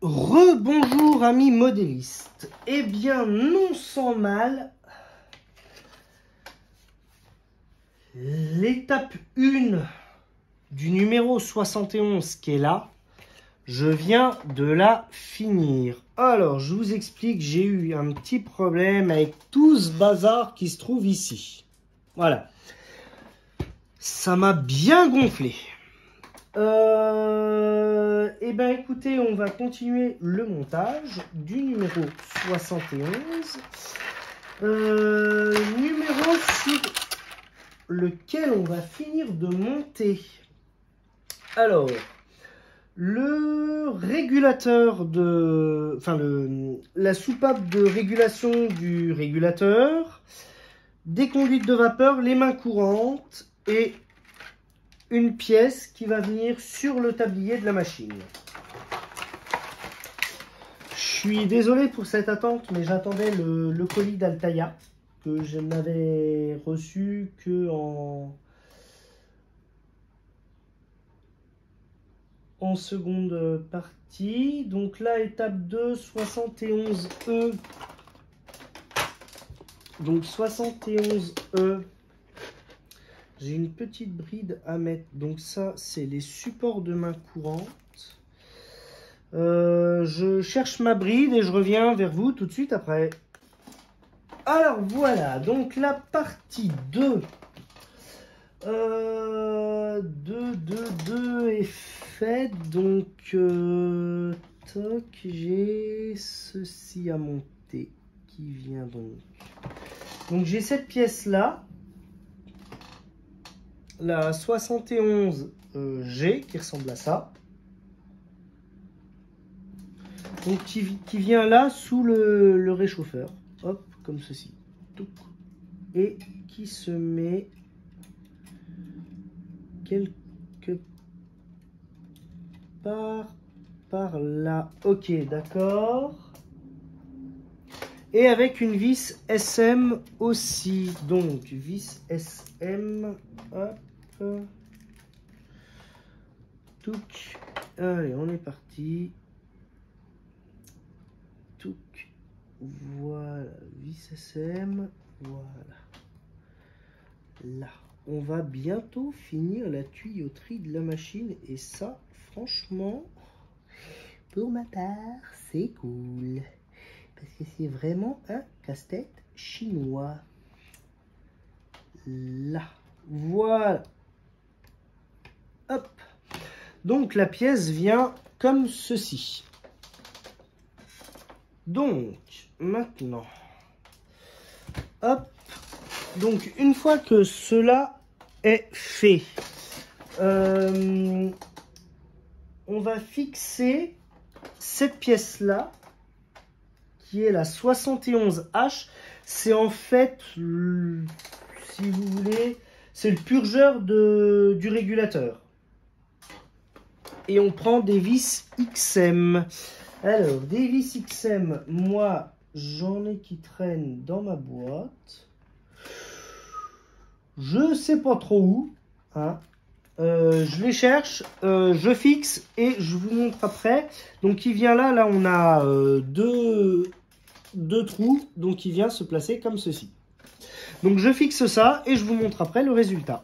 Rebonjour amis modélistes. Eh bien, non sans mal, l'étape 1 du numéro 71 qui est là, je viens de la finir. Alors, je vous explique, j'ai eu un petit problème avec tout ce bazar qui se trouve ici. Voilà. Ça m'a bien gonflé. Eh bien, écoutez, on va continuer le montage du numéro 71. Numéro sur lequel on va finir de monter. Alors, le régulateur de... Enfin, la soupape de régulation du régulateur, des conduites de vapeur, les mains courantes et une pièce qui va venir sur le tablier de la machine. Je suis désolé pour cette attente, mais j'attendais le colis d'Altaïa que je n'avais reçu que en seconde partie. Donc là, étape 2, 71E. Donc 71E. J'ai une petite bride à mettre. Donc ça, c'est les supports de main courante. Je cherche ma bride et je reviens vers vous tout de suite après. Alors voilà, donc la partie 2. 2 est faite. Donc, toc, j'ai ceci à monter qui vient donc. Donc j'ai cette pièce-là. La 71G qui ressemble à ça. Donc qui vient là sous le réchauffeur. Hop, comme ceci. Et qui se met quelque part par là. Ok, d'accord. Et avec une vis SM aussi. Donc vis SM. Hop. Touc. Allez, on est parti. Touc. Voilà, vis SM. Voilà. Là. On va bientôt finir la tuyauterie de la machine. Et ça, franchement, pour ma part, c'est cool. Parce que c'est vraiment un casse-tête chinois. Là. Voilà. Hop. Donc la pièce vient comme ceci. Donc maintenant, hop. Donc une fois que cela est fait, on va fixer cette pièce là, qui est la 71H. C'est en fait, si vous voulez, c'est le purgeur du régulateur. Et on prend des vis XM. Alors, des vis XM, moi, j'en ai qui traînent dans ma boîte. Je sais pas trop où. Hein. Je les cherche, je fixe et je vous montre après. Donc, il vient là. Là, on a deux trous. Donc, il vient se placer comme ceci. Donc, je fixe ça et je vous montre après le résultat.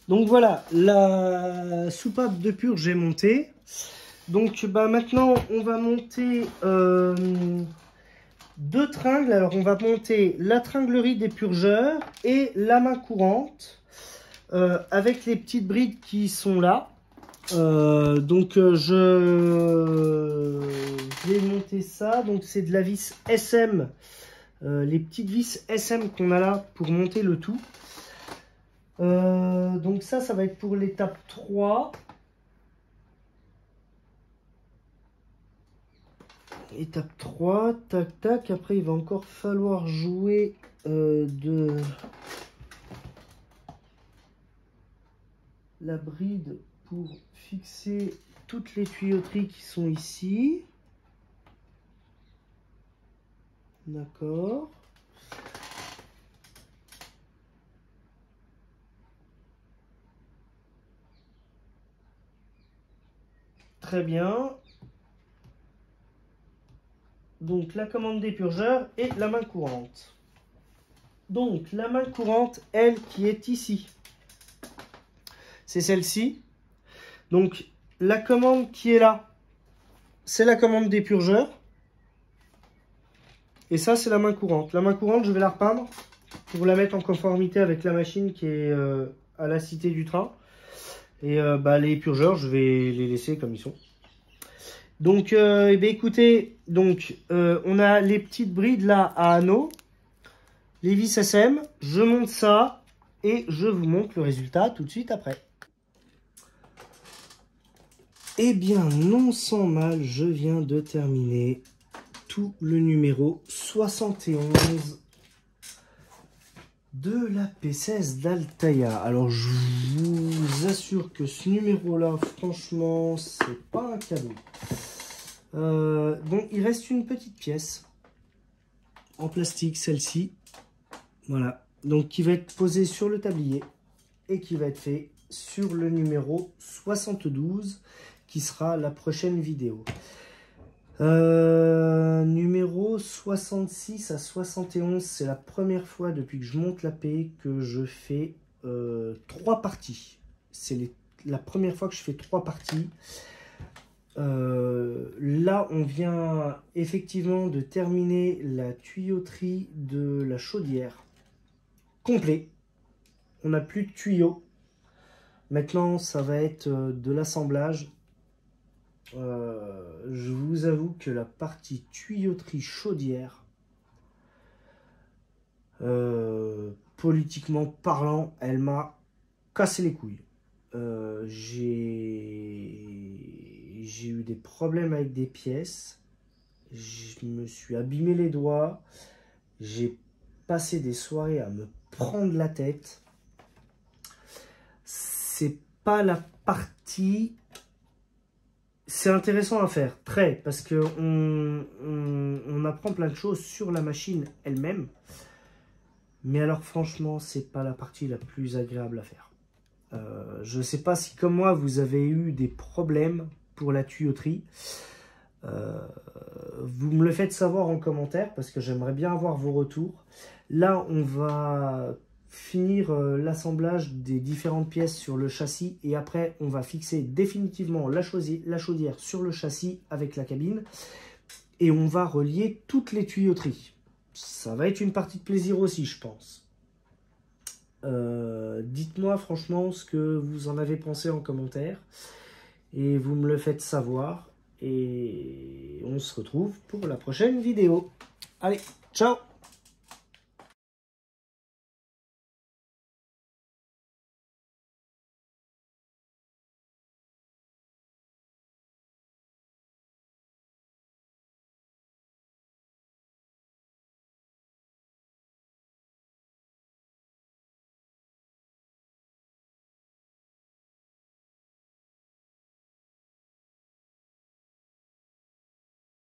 Donc voilà, la soupape de purge est montée. Donc bah, maintenant, on va monter deux tringles. Alors on va monter la tringlerie des purgeurs et la main courante avec les petites brides qui sont là. Je vais monter ça. Donc c'est de la vis SM, les petites vis SM qu'on a là pour monter le tout. Donc ça va être pour l'étape 3. Étape 3, tac tac. Après il va encore falloir jouer de la bride pour fixer toutes les tuyauteries qui sont ici. D'accord. Très bien. donc la commande d'épurgeur et la main courante. Donc la main courante, elle qui est ici, c'est celle-ci. Donc la commande qui est là, c'est la commande d'épurgeur. Et ça, c'est la main courante. La main courante, je vais la repeindre pour la mettre en conformité avec la machine qui est à la Cité du Train. Et les épurgeurs, je vais les laisser comme ils sont. Donc, écoutez, donc, on a les petites brides là à anneaux. Les vis SM, je monte ça et je vous montre le résultat tout de suite après. Eh bien, non sans mal, je viens de terminer tout le numéro 71 de la P16 d'Altaïa. Alors, je vous assure que ce numéro-là, franchement, c'est pas un cadeau. Bon, il reste une petite pièce en plastique, celle-ci. Voilà, donc qui va être posé sur le tablier et qui va être fait sur le numéro 72 qui sera la prochaine vidéo. Numéro 66 à 71, c'est la première fois depuis que je monte la P que je fais 3 parties. C'est la première fois que je fais 3 parties. Là, on vient effectivement de terminer la tuyauterie de la chaudière. Complet. On n'a plus de tuyaux. Maintenant, ça va être de l'assemblage. Je vous avoue que la partie tuyauterie chaudière, politiquement parlant, elle m'a cassé les couilles. J'ai eu des problèmes avec des pièces. Je me suis abîmé les doigts. J'ai passé des soirées à me prendre la tête. C'est pas la partie... C'est intéressant à faire, très, parce que on apprend plein de choses sur la machine elle-même. Mais alors franchement, c'est pas la partie la plus agréable à faire. Je ne sais pas si comme moi, vous avez eu des problèmes pour la tuyauterie. Vous me le faites savoir en commentaire parce que j'aimerais bien avoir vos retours. Là, on va finir l'assemblage des différentes pièces sur le châssis et après, on va fixer définitivement la chaudière sur le châssis avec la cabine et on va relier toutes les tuyauteries. Ça va être une partie de plaisir aussi, je pense. Dites-moi franchement ce que vous en avez pensé en commentaire et vous me le faites savoir et on se retrouve pour la prochaine vidéo. Allez, ciao!